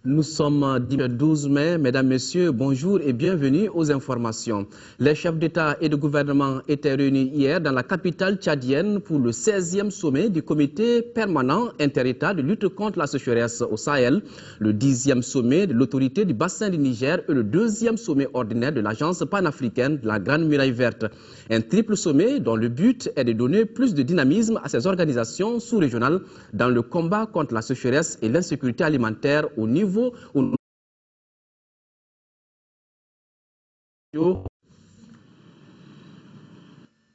Nous sommes dimanche 12 mai. Mesdames, Messieurs, bonjour et bienvenue aux informations. Les chefs d'État et de gouvernement étaient réunis hier dans la capitale tchadienne pour le 16e sommet du comité permanent inter-État de lutte contre la sécheresse au Sahel, le 10e sommet de l'autorité du bassin du Niger et le 2e sommet ordinaire de l'agence panafricaine de la Grande Muraille Verte. Un triple sommet dont le but est de donner plus de dynamisme à ces organisations sous-régionales dans le combat contre la sécheresse et l'insécurité alimentaire au niveau où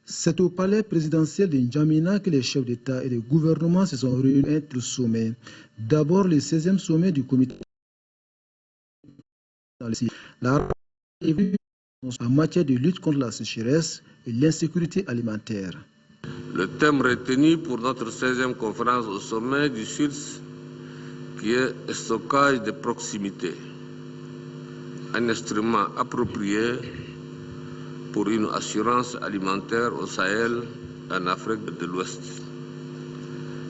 C'est au palais présidentiel de N'Djamena que les chefs d'État et de gouvernement se sont réunis à un sommet. D'abord, le 16e sommet du comité en matière de lutte contre la sécheresse et l'insécurité alimentaire. Le thème retenu pour notre 16e conférence au sommet du SULS, qui est le stockage de proximité, un instrument approprié pour une assurance alimentaire au Sahel, en Afrique de l'Ouest.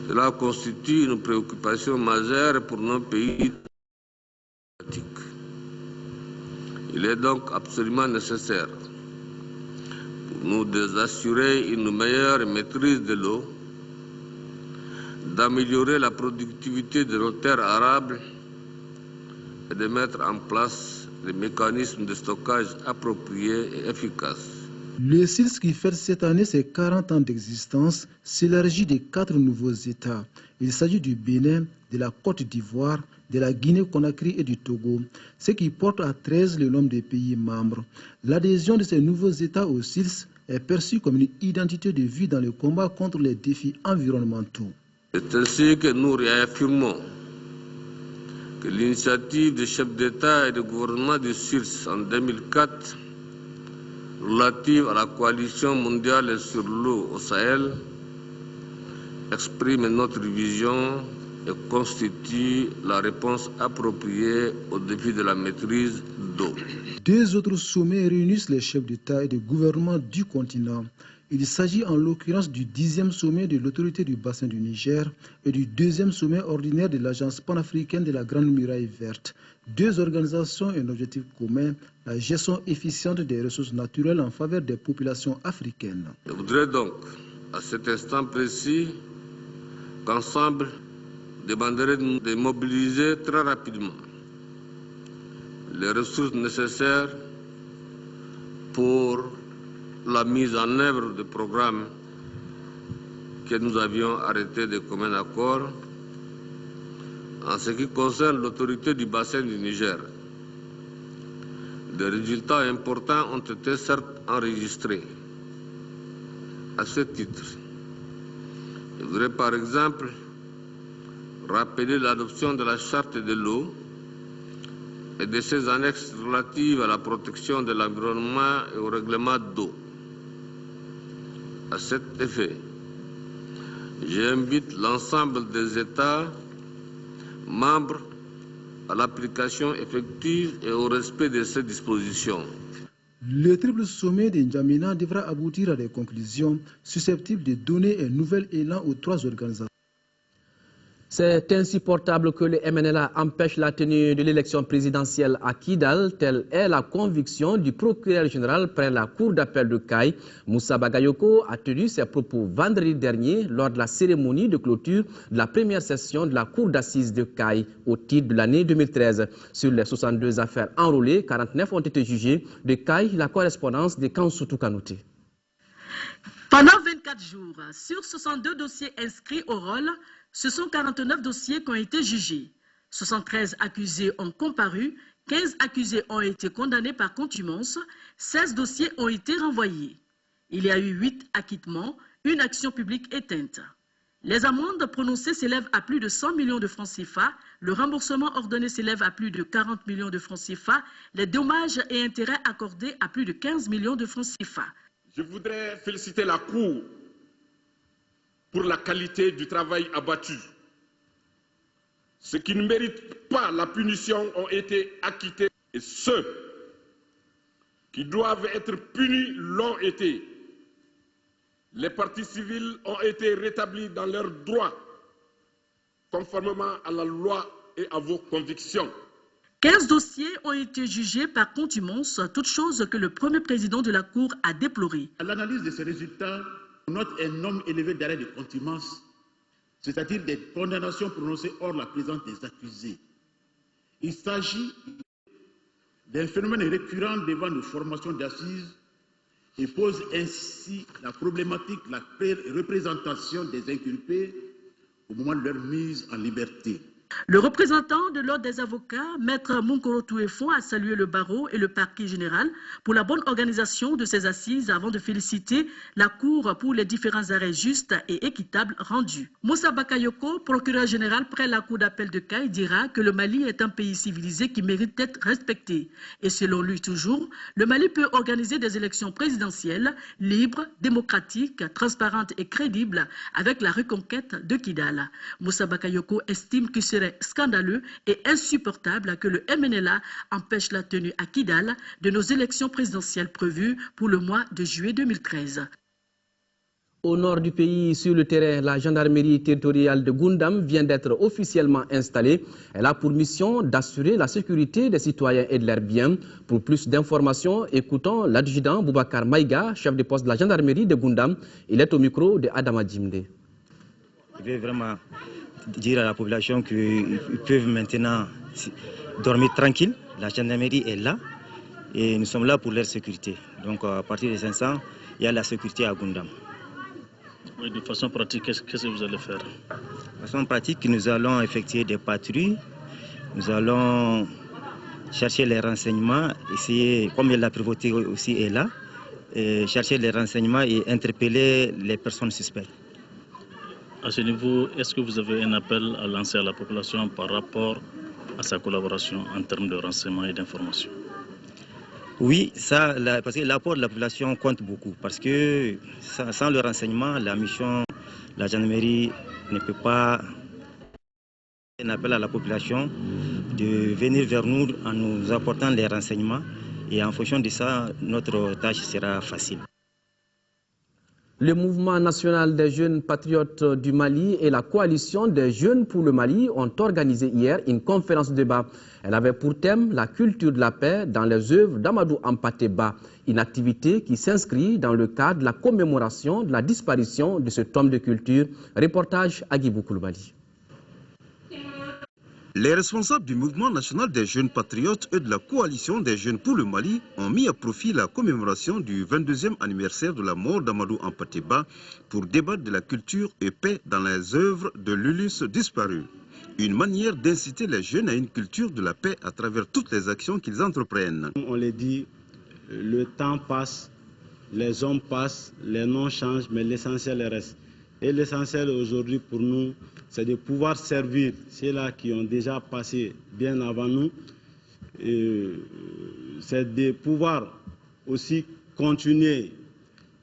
Cela constitue une préoccupation majeure pour nos pays. Il est donc absolument nécessaire pour nous d'assurer une meilleure maîtrise de l'eau, d'améliorer la productivité de nos terres arables et de mettre en place des mécanismes de stockage appropriés et efficaces. Le SILS qui fête cette année ses 40 ans d'existence s'élargit de 4 nouveaux États. Il s'agit du Bénin, de la Côte d'Ivoire, de la Guinée-Conakry et du Togo, ce qui porte à 13 le nombre des pays membres. L'adhésion de ces nouveaux États au SILS est perçue comme une identité de vie dans le combat contre les défis environnementaux. C'est ainsi que nous réaffirmons que l'initiative des chefs d'État et de gouvernement du SILS en 2004 relative à la coalition mondiale sur l'eau au Sahel exprime notre vision et constitue la réponse appropriée aux défis de la maîtrise d'eau. 2 autres sommets réunissent les chefs d'État et de gouvernement du continent. Il s'agit en l'occurrence du 10e sommet de l'autorité du bassin du Niger et du 2e sommet ordinaire de l'agence panafricaine de la Grande Muraille Verte. 2 organisations et un objectif commun, la gestion efficiente des ressources naturelles en faveur des populations africaines. Je voudrais donc, à cet instant précis, qu'ensemble, demanderai de mobiliser très rapidement les ressources nécessaires pour la mise en œuvre de programmes que nous avions arrêtés de commun accord. En ce qui concerne l'autorité du bassin du Niger, des résultats importants ont été certes enregistrés. À ce titre, je voudrais par exemple rappeler l'adoption de la charte de l'eau et de ses annexes relatives à la protection de l'environnement et au règlement d'eau. À cet effet, j'invite l'ensemble des États membres à l'application effective et au respect de ces dispositions. Le triple sommet de N'Djamena devra aboutir à des conclusions susceptibles de donner un nouvel élan aux 3 organisations. C'est insupportable que le MNLA empêche la tenue de l'élection présidentielle à Kidal. Telle est la conviction du procureur général près la cour d'appel de Caille. Moussa Bagayoko a tenu ses propos vendredi dernier lors de la cérémonie de clôture de la première session de la cour d'assises de Caille au titre de l'année 2013. Sur les 62 affaires enrôlées, 49 ont été jugées. De Caille, la correspondance de Kansoutou Kanouté. Pendant 24 jours, sur 62 dossiers inscrits au rôle, ce sont 49 dossiers qui ont été jugés. 73 accusés ont comparu, 15 accusés ont été condamnés par contumace, 16 dossiers ont été renvoyés. Il y a eu 8 acquittements, une action publique éteinte. Les amendes prononcées s'élèvent à plus de 100 millions de francs CFA, le remboursement ordonné s'élève à plus de 40 millions de francs CFA, les dommages et intérêts accordés à plus de 15 millions de francs CFA. Je voudrais féliciter la Cour pour la qualité du travail abattu. Ceux qui ne méritent pas la punition ont été acquittés et ceux qui doivent être punis l'ont été. Les parties civiles ont été rétablis dans leurs droits, conformément à la loi et à vos convictions. 15 dossiers ont été jugés par contumace, toute chose que le premier président de la Cour a déploré. À l'analyse de ces résultats, on note un nombre élevé d'arrêts de contumace, c'est-à-dire des condamnations prononcées hors la présence des accusés. Il s'agit d'un phénomène récurrent devant nos formations d'assises et pose ainsi la problématique de la représentation des inculpés au moment de leur mise en liberté. Le représentant de l'Ordre des avocats, Maître Munkoro Touefon, a salué le barreau et le parquet général pour la bonne organisation de ces assises avant de féliciter la Cour pour les différents arrêts justes et équitables rendus. Moussa Bakayoko, procureur général près la Cour d'appel de Caille, dira que le Mali est un pays civilisé qui mérite d'être respecté. Et selon lui toujours, le Mali peut organiser des élections présidentielles libres, démocratiques, transparentes et crédibles avec la reconquête de Kidal. Moussa Bakayoko estime que serait scandaleux et insupportable que le MNLA empêche la tenue à Kidal de nos élections présidentielles prévues pour le mois de juillet 2013. Au nord du pays, sur le terrain, la gendarmerie territoriale de Goundam vient d'être officiellement installée. Elle a pour mission d'assurer la sécurité des citoyens et de leurs biens. Pour plus d'informations, écoutons l'adjudant Boubacar Maïga, chef de poste de la gendarmerie de Goundam. Il est au micro de Adama Djimde. Je vais vraiment dire à la population qu'ils peuvent maintenant dormir tranquille. La gendarmerie est là et nous sommes là pour leur sécurité. Donc à partir des 500, il y a la sécurité à Goundam. Oui, de façon pratique, qu'est-ce que vous allez faire? De façon pratique, nous allons effectuer des patrouilles. Nous allons chercher les renseignements, essayer, comme la prévôté aussi est là, et chercher les renseignements et interpeller les personnes suspectes. À ce niveau, est-ce que vous avez un appel à lancer à la population par rapport à sa collaboration en termes de renseignements et d'informations? Oui, parce que l'apport de la population compte beaucoup. Parce que sans le renseignement, la mission, la gendarmerie ne peut pas. Un appel à la population de venir vers nous en nous apportant les renseignements. Et en fonction de ça, notre tâche sera facile. Le mouvement national des jeunes patriotes du Mali et la coalition des jeunes pour le Mali ont organisé hier une conférence de débat. Elle avait pour thème la culture de la paix dans les œuvres d'Amadou Hampâté Bâ, une activité qui s'inscrit dans le cadre de la commémoration de la disparition de cet homme de culture. Reportage à Guibou Koulibaly. Les responsables du mouvement national des jeunes patriotes et de la coalition des jeunes pour le Mali ont mis à profit la commémoration du 22e anniversaire de la mort d'Amadou Hampâté Bâ pour débattre de la culture et paix dans les œuvres de l'Ulysse disparu. Une manière d'inciter les jeunes à une culture de la paix à travers toutes les actions qu'ils entreprennent. On l'a dit, le temps passe, les hommes passent, les noms changent, mais l'essentiel reste. Et l'essentiel aujourd'hui pour nous, c'est de pouvoir servir ceux-là qui ont déjà passé bien avant nous. C'est de pouvoir aussi continuer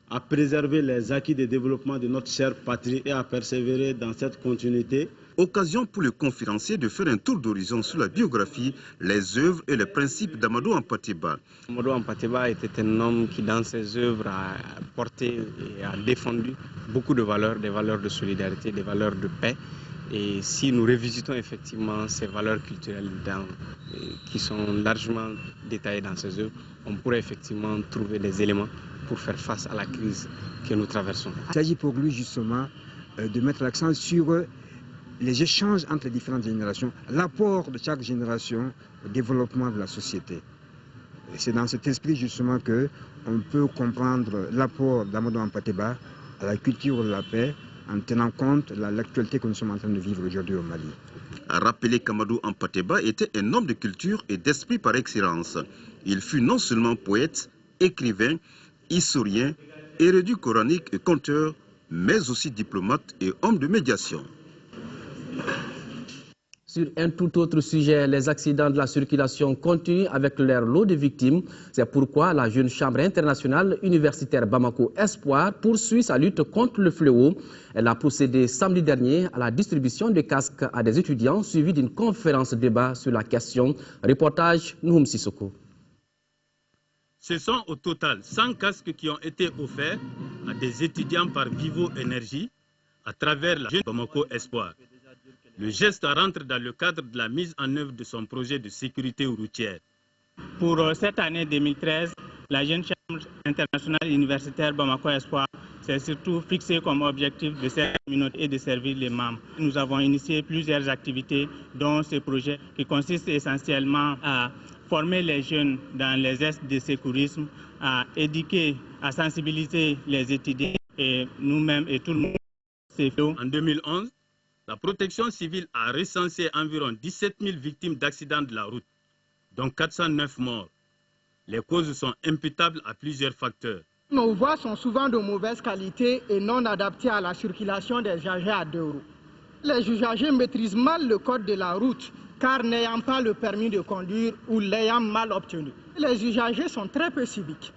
à préserver les acquis de développement de notre chère patrie et à persévérer dans cette continuité. Occasion pour le conférencier de faire un tour d'horizon sur la biographie, les œuvres et les principes d'Amadou Hampâté Bâ. Amadou Hampâté Bâ était un homme qui, dans ses œuvres, a porté et a défendu beaucoup de valeurs, des valeurs de solidarité, des valeurs de paix. Et si nous revisitons effectivement ces valeurs culturelles qui sont largement détaillées dans ces œuvres, on pourrait effectivement trouver des éléments pour faire face à la crise que nous traversons. Il s'agit pour lui justement de mettre l'accent sur les échanges entre les différentes générations, l'apport de chaque génération au développement de la société. C'est dans cet esprit justement qu'on peut comprendre l'apport d'Amadou Hampâté Bâ à la culture de la paix en tenant compte de l'actualité que nous sommes en train de vivre aujourd'hui au Mali. A rappeler qu'Amadou Hampâté Bâ était un homme de culture et d'esprit par excellence. Il fut non seulement poète, écrivain, historien, érudit coranique et conteur, mais aussi diplomate et homme de médiation. Sur un tout autre sujet, les accidents de la circulation continuent avec leur lot de victimes. C'est pourquoi la jeune chambre internationale universitaire Bamako Espoir poursuit sa lutte contre le fléau. Elle a procédé samedi dernier à la distribution de casques à des étudiants suivie d'une conférence de débat sur la question. Reportage Nouhoum Sissoko. Ce sont au total 100 casques qui ont été offerts à des étudiants par Vivo Énergie à travers la jeune Bamako Espoir. Le geste rentre dans le cadre de la mise en œuvre de son projet de sécurité routière. Pour cette année 2013, la Jeune Chambre internationale universitaire Bamako Espoir s'est surtout fixé comme objectif de servir la communauté et de servir les membres. Nous avons initié plusieurs activités, dont ce projet qui consiste essentiellement à former les jeunes dans les gestes de secourisme, à éduquer, à sensibiliser les étudiants et nous-mêmes et tout le monde. En 2011, la protection civile a recensé environ 17 000 victimes d'accidents de la route, dont 409 morts. Les causes sont imputables à plusieurs facteurs. Nos voies sont souvent de mauvaise qualité et non adaptées à la circulation des usagers à 2 roues. Les usagers maîtrisent mal le code de la route car n'ayant pas le permis de conduire ou l'ayant mal obtenu. Les usagers sont très peu civiques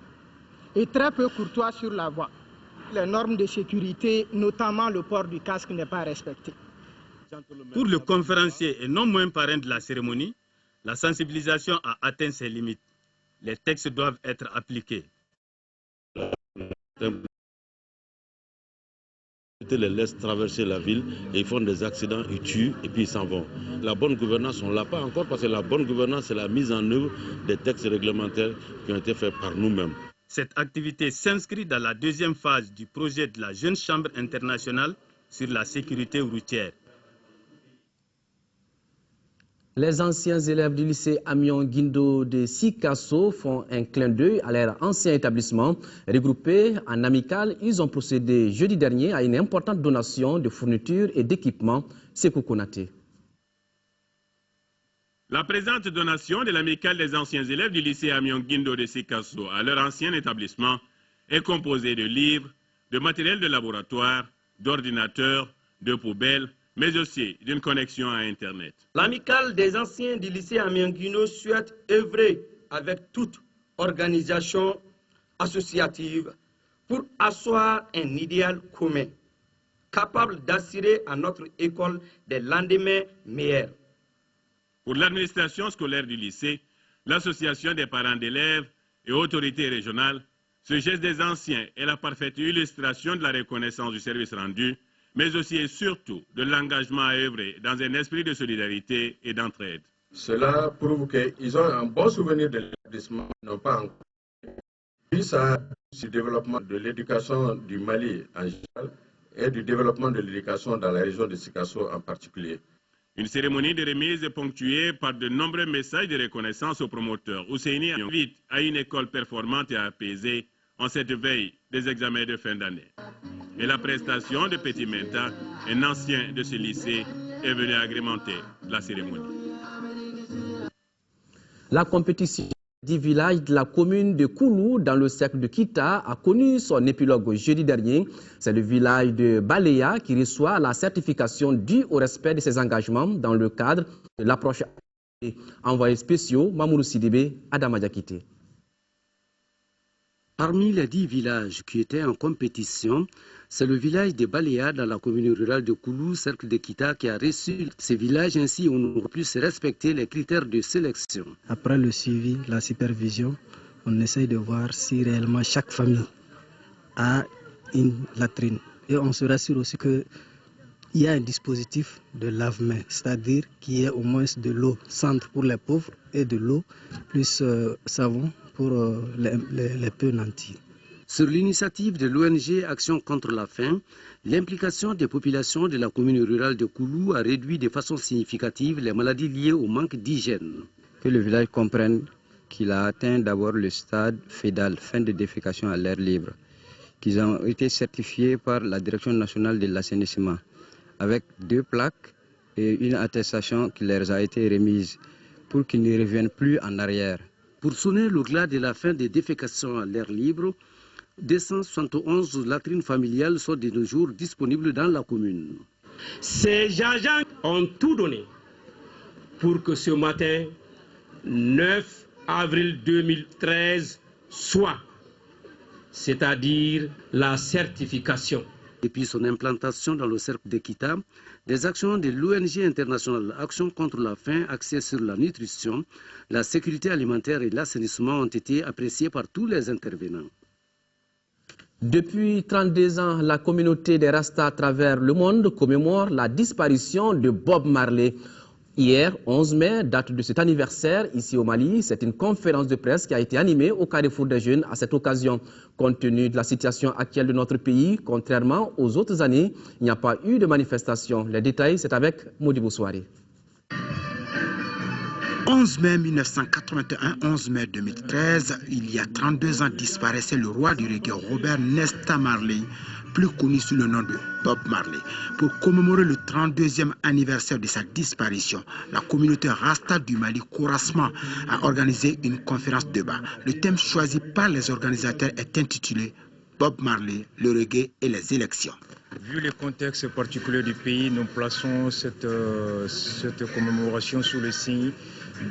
et très peu courtois sur la voie. Les normes de sécurité, notamment le port du casque, n'est pas respecté. Pour le conférencier et non moins parrain de la cérémonie, la sensibilisation a atteint ses limites. Les textes doivent être appliqués. Ils les laissent traverser la ville et ils font des accidents, ils tuent et puis ils s'en vont. La bonne gouvernance, on ne l'a pas encore parce que la bonne gouvernance, c'est la mise en œuvre des textes réglementaires qui ont été faits par nous-mêmes. Cette activité s'inscrit dans la deuxième phase du projet de la Jeune Chambre internationale sur la sécurité routière. Les anciens élèves du lycée Amion Guindo de Sikasso font un clin d'œil à leur ancien établissement. Regroupés en amical, ils ont procédé jeudi dernier à une importante donation de fournitures et d'équipements. Sekou Konaté. La présente donation de l'amicale des anciens élèves du lycée Amion Guindo de Sikasso à leur ancien établissement est composée de livres, de matériel de laboratoire, d'ordinateurs, de poubelles, mais aussi d'une connexion à Internet. L'amicale des anciens du lycée Amion Guindo souhaite œuvrer avec toute organisation associative pour asseoir un idéal commun, capable d'assurer à notre école des lendemains meilleurs. Pour l'administration scolaire du lycée, l'association des parents d'élèves et autorités régionales, ce geste des anciens est la parfaite illustration de la reconnaissance du service rendu, mais aussi et surtout de l'engagement à œuvrer dans un esprit de solidarité et d'entraide. Cela prouve qu'ils ont un bon souvenir de l'établissement, non pas encore. Puis ça, sur le développement de l'éducation du Mali en général et du développement de l'éducation dans la région de Sikasso en particulier. Une cérémonie de remise est ponctuée par de nombreux messages de reconnaissance aux promoteurs. Ousseini invite à une école performante et apaisée en cette veille des examens de fin d'année. Et la prestation de Petit Menta, un ancien de ce lycée, est venue agrémenter la cérémonie. La compétition du village de la commune de Koulou dans le cercle de Kita a connu son épilogue jeudi dernier. C'est le village de Baléa qui reçoit la certification due au respect de ses engagements dans le cadre de l'approche envoyés spéciaux Mamoudou Sidibé, Adama Diakité. Parmi les 10 villages qui étaient en compétition, c'est le village de Baléa dans la commune rurale de Koulou, cercle de Kita, qui a reçu ces villages. Ainsi, on aura pu respecter les critères de sélection. Après le suivi, la supervision, on essaye de voir si réellement chaque famille a une latrine. Et on se rassure aussi qu'il y a un dispositif de lave-mains, c'est-à-dire qu'il y ait au moins de l'eau centre pour les pauvres et de l'eau plus savon pour les peu nantis. Sur l'initiative de l'ONG Action contre la faim, l'implication des populations de la commune rurale de Koulou a réduit de façon significative les maladies liées au manque d'hygiène. Que le village comprenne qu'il a atteint d'abord le stade FEDAL, fin de défécation à l'air libre, qu'ils ont été certifiés par la Direction nationale de l'assainissement, avec 2 plaques et une attestation qui leur a été remise pour qu'ils ne reviennent plus en arrière. Pour sonner le glas de la fin des défécations à l'air libre, 271 latrines familiales sont de nos jours disponibles dans la commune. Ces agents ont tout donné pour que ce matin, 9 avril 2013, soit, c'est-à-dire la certification. Depuis son implantation dans le cercle de Kita, des actions de l'ONG internationale Action contre la faim axées sur la nutrition, la sécurité alimentaire et l'assainissement ont été appréciées par tous les intervenants. Depuis 32 ans, la communauté des Rastas à travers le monde commémore la disparition de Bob Marley. Hier, 11 mai, date de cet anniversaire ici au Mali, c'est une conférence de presse qui a été animée au Carrefour des Jeunes à cette occasion. Compte tenu de la situation actuelle de notre pays, contrairement aux autres années, il n'y a pas eu de manifestation. Les détails, c'est avec Modibo Souare. 11 mai 1981, 11 mai 2013, il y a 32 ans disparaissait le roi du reggae Robert Nesta Marley, plus connu sous le nom de Bob Marley. Pour commémorer le 32e anniversaire de sa disparition, la communauté Rasta du Mali, Kourasma, a organisé une conférence débat. Le thème choisi par les organisateurs est intitulé Bob Marley, le reggae et les élections. Vu le contexte particulier du pays, nous plaçons cette commémoration sous le signe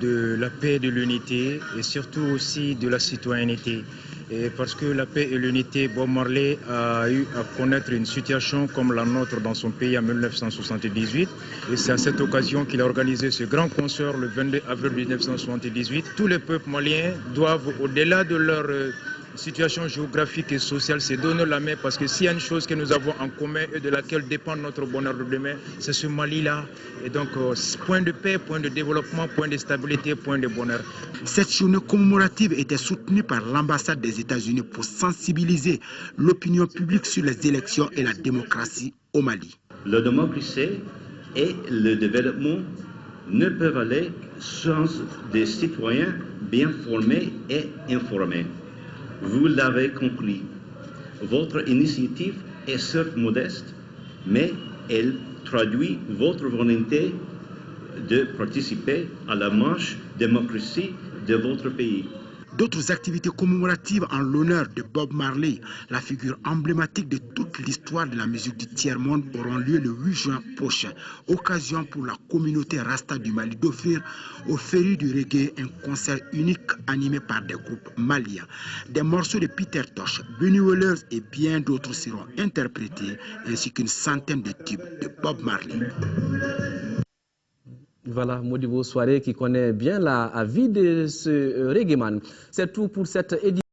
de la paix et de l'unité et surtout aussi de la citoyenneté. Et parce que la paix et l'unité, Bob Marley a eu à connaître une situation comme la nôtre dans son pays en 1978. Et c'est à cette occasion qu'il a organisé ce grand concert le 22 avril 1978. Tous les peuples maliens doivent, au-delà de leur situation géographique et sociale, se donner la main parce que s'il y a une chose que nous avons en commun et de laquelle dépend notre bonheur de demain, c'est ce Mali-là. Et donc, point de paix, point de développement, point de stabilité, point de bonheur. Cette journée commémorative était soutenue par l'ambassade des États-Unis pour sensibiliser l'opinion publique sur les élections et la démocratie au Mali. La démocratie et le développement ne peuvent aller sans des citoyens bien formés et informés. Vous l'avez compris, votre initiative est certes modeste, mais elle traduit votre volonté de participer à la marche démocratie de votre pays. D'autres activités commémoratives en l'honneur de Bob Marley, la figure emblématique de toute l'histoire de la musique du tiers-monde, auront lieu le 8 juin prochain. Occasion pour la communauté Rasta du Mali d'offrir aux férus du reggae un concert unique animé par des groupes maliens. Des morceaux de Peter Tosh, Bunny Wellers et bien d'autres seront interprétés, ainsi qu'une centaine de tubes de Bob Marley. Voilà, Modibo Souare qui connaît bien la vie de ce reggaeman. C'est tout pour cette édition.